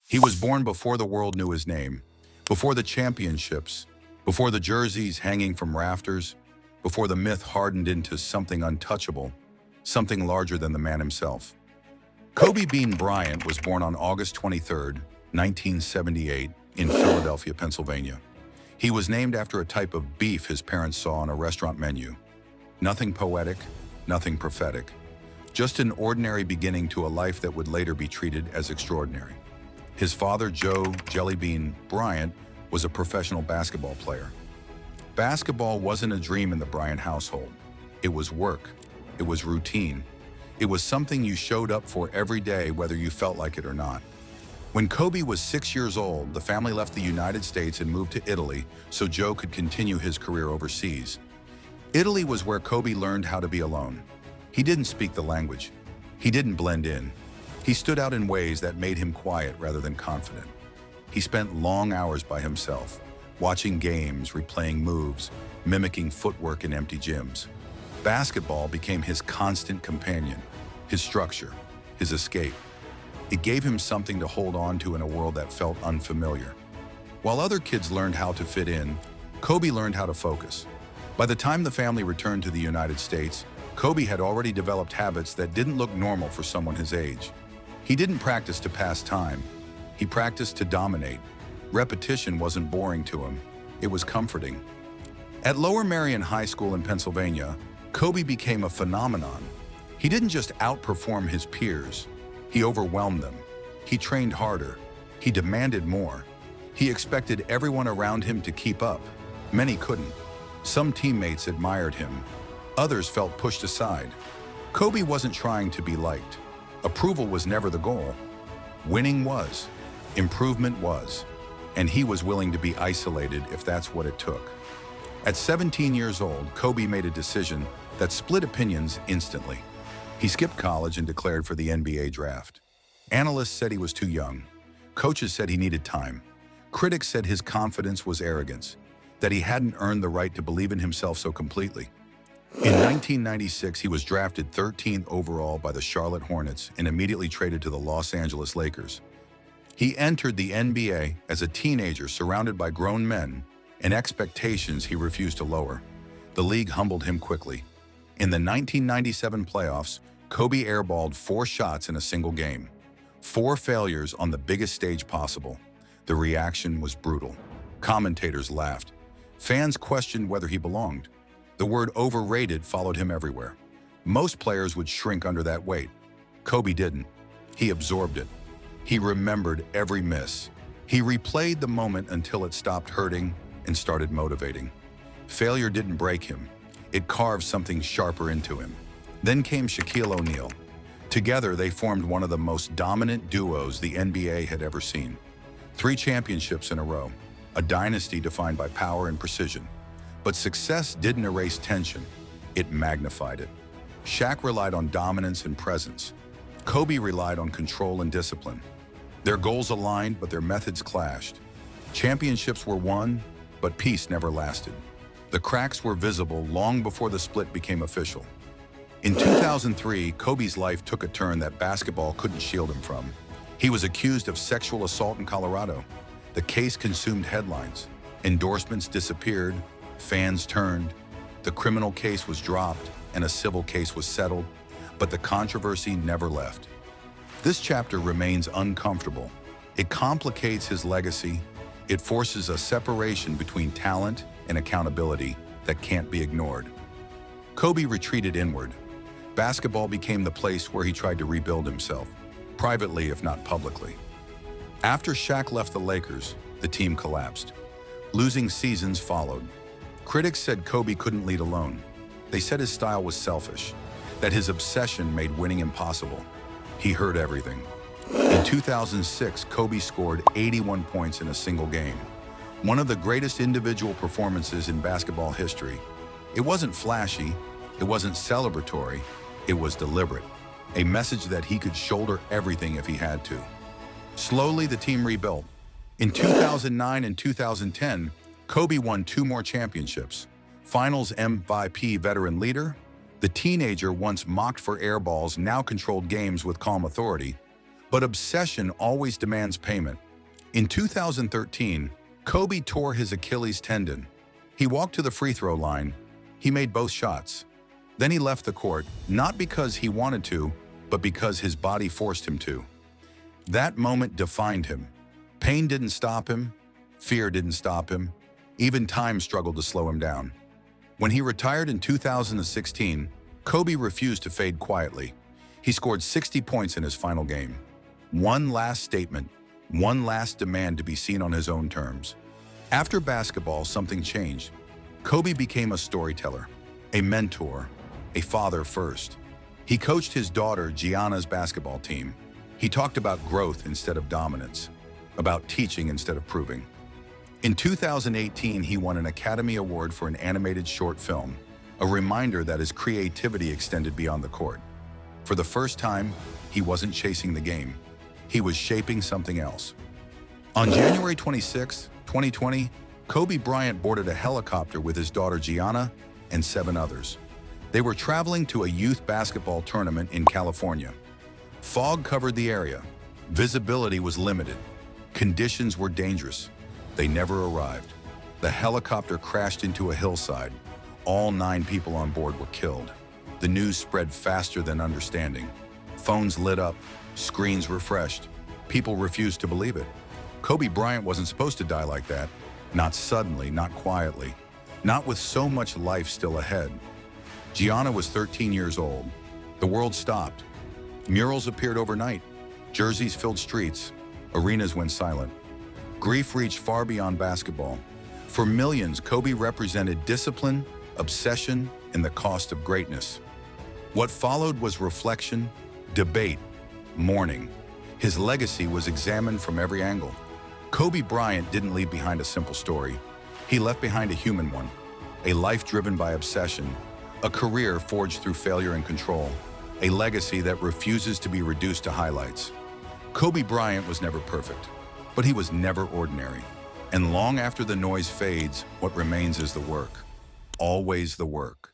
He was born before the world knew his name, before the championships, before the jerseys hanging from rafters, before the myth hardened into something untouchable, something larger than the man himself. Kobe Bean Bryant was born on August 23, 1978, in Philadelphia, Pennsylvania. He was named after a type of beef his parents saw on a restaurant menu. Nothing poetic, nothing prophetic. Just an ordinary beginning to a life that would later be treated as extraordinary. His father, Joe "Jelly Bean" Bryant, was a professional basketball player. Basketball wasn't a dream in the Bryant household. It was work. It was routine. It was something you showed up for every day, whether you felt like it or not. When Kobe was 6 years old, the family left the United States and moved to Italy so Joe could continue his career overseas. Italy was where Kobe learned how to be alone. He didn't speak the language. He didn't blend in. He stood out in ways that made him quiet rather than confident. He spent long hours by himself, watching games, replaying moves, mimicking footwork in empty gyms. Basketball became his constant companion, his structure, his escape. It gave him something to hold on to in a world that felt unfamiliar. While other kids learned how to fit in, Kobe learned how to focus. By the time the family returned to the United States, Kobe had already developed habits that didn't look normal for someone his age. He didn't practice to pass time. He practiced to dominate. Repetition wasn't boring to him. It was comforting. At Lower Merion High School in Pennsylvania, Kobe became a phenomenon. He didn't just outperform his peers. He overwhelmed them. He trained harder. He demanded more. He expected everyone around him to keep up. Many couldn't. Some teammates admired him. Others felt pushed aside. Kobe wasn't trying to be liked. Approval was never the goal. Winning was. Improvement was. And he was willing to be isolated if that's what it took. At 17 years old, Kobe made a decision that split opinions instantly. He skipped college and declared for the NBA draft. Analysts said he was too young. Coaches said he needed time. Critics said his confidence was arrogance, that he hadn't earned the right to believe in himself so completely. In 1996, he was drafted 13th overall by the Charlotte Hornets and immediately traded to the Los Angeles Lakers. He entered the NBA as a teenager surrounded by grown men and expectations he refused to lower. The league humbled him quickly. In the 1997 playoffs, Kobe airballed 4 shots in a single game. 4 failures on the biggest stage possible. The reaction was brutal. Commentators laughed. Fans questioned whether he belonged. The word overrated followed him everywhere. Most players would shrink under that weight. Kobe didn't. He absorbed it. He remembered every miss. He replayed the moment until it stopped hurting and started motivating. Failure didn't break him. It carved something sharper into him. Then came Shaquille O'Neal. Together, they formed one of the most dominant duos the NBA had ever seen. 3 championships in a row, a dynasty defined by power and precision. But success didn't erase tension. It magnified it. Shaq relied on dominance and presence. Kobe relied on control and discipline. Their goals aligned, but their methods clashed. Championships were won, but peace never lasted. The cracks were visible long before the split became official. In 2003, Kobe's life took a turn that basketball couldn't shield him from. He was accused of sexual assault in Colorado. The case consumed headlines. Endorsements disappeared. Fans turned. The criminal case was dropped and a civil case was settled, but the controversy never left. This chapter remains uncomfortable. It complicates his legacy. It forces a separation between talent and accountability that can't be ignored. Kobe retreated inward. Basketball became the place where he tried to rebuild himself, privately if not publicly. After Shaq left the Lakers, the team collapsed. Losing seasons followed. Critics said Kobe couldn't lead alone. They said his style was selfish, that his obsession made winning impossible. He heard everything. In 2006, Kobe scored 81 points in a single game, one of the greatest individual performances in basketball history. It wasn't flashy, it wasn't celebratory, it was deliberate, a message that he could shoulder everything if he had to. Slowly, the team rebuilt. In 2009 and 2010, Kobe won 2 more championships. Finals MVP veteran leader, the teenager once mocked for air balls now controlled games with calm authority. But obsession always demands payment. In 2013, Kobe tore his Achilles tendon. He walked to the free throw line. He made both shots. Then he left the court, not because he wanted to, but because his body forced him to. That moment defined him. Pain didn't stop him. Fear didn't stop him. Even time struggled to slow him down. When he retired in 2016, Kobe refused to fade quietly. He scored 60 points in his final game. One last statement, one last demand to be seen on his own terms. After basketball, something changed. Kobe became a storyteller, a mentor, a father first. He coached his daughter Gianna's basketball team. He talked about growth instead of dominance, about teaching instead of proving. In 2018, he won an Academy Award for an animated short film, a reminder that his creativity extended beyond the court. For the first time, he wasn't chasing the game. He was shaping something else. On January 26, 2020, Kobe Bryant boarded a helicopter with his daughter Gianna and 7 others. They were traveling to a youth basketball tournament in California. Fog covered the area. Visibility was limited. Conditions were dangerous. They never arrived. The helicopter crashed into a hillside. All 9 people on board were killed. The news spread faster than understanding. Phones lit up, screens refreshed. People refused to believe it. Kobe Bryant wasn't supposed to die like that. Not suddenly, not quietly. Not with so much life still ahead. Gianna was 13 years old. The world stopped. Murals appeared overnight. Jerseys filled streets. Arenas went silent. Grief reached far beyond basketball. For millions, Kobe represented discipline, obsession, and the cost of greatness. What followed was reflection, debate, mourning. His legacy was examined from every angle. Kobe Bryant didn't leave behind a simple story. He left behind a human one, a life driven by obsession, a career forged through failure and control, a legacy that refuses to be reduced to highlights. Kobe Bryant was never perfect, but he was never ordinary. And long after the noise fades, what remains is the work. Always the work.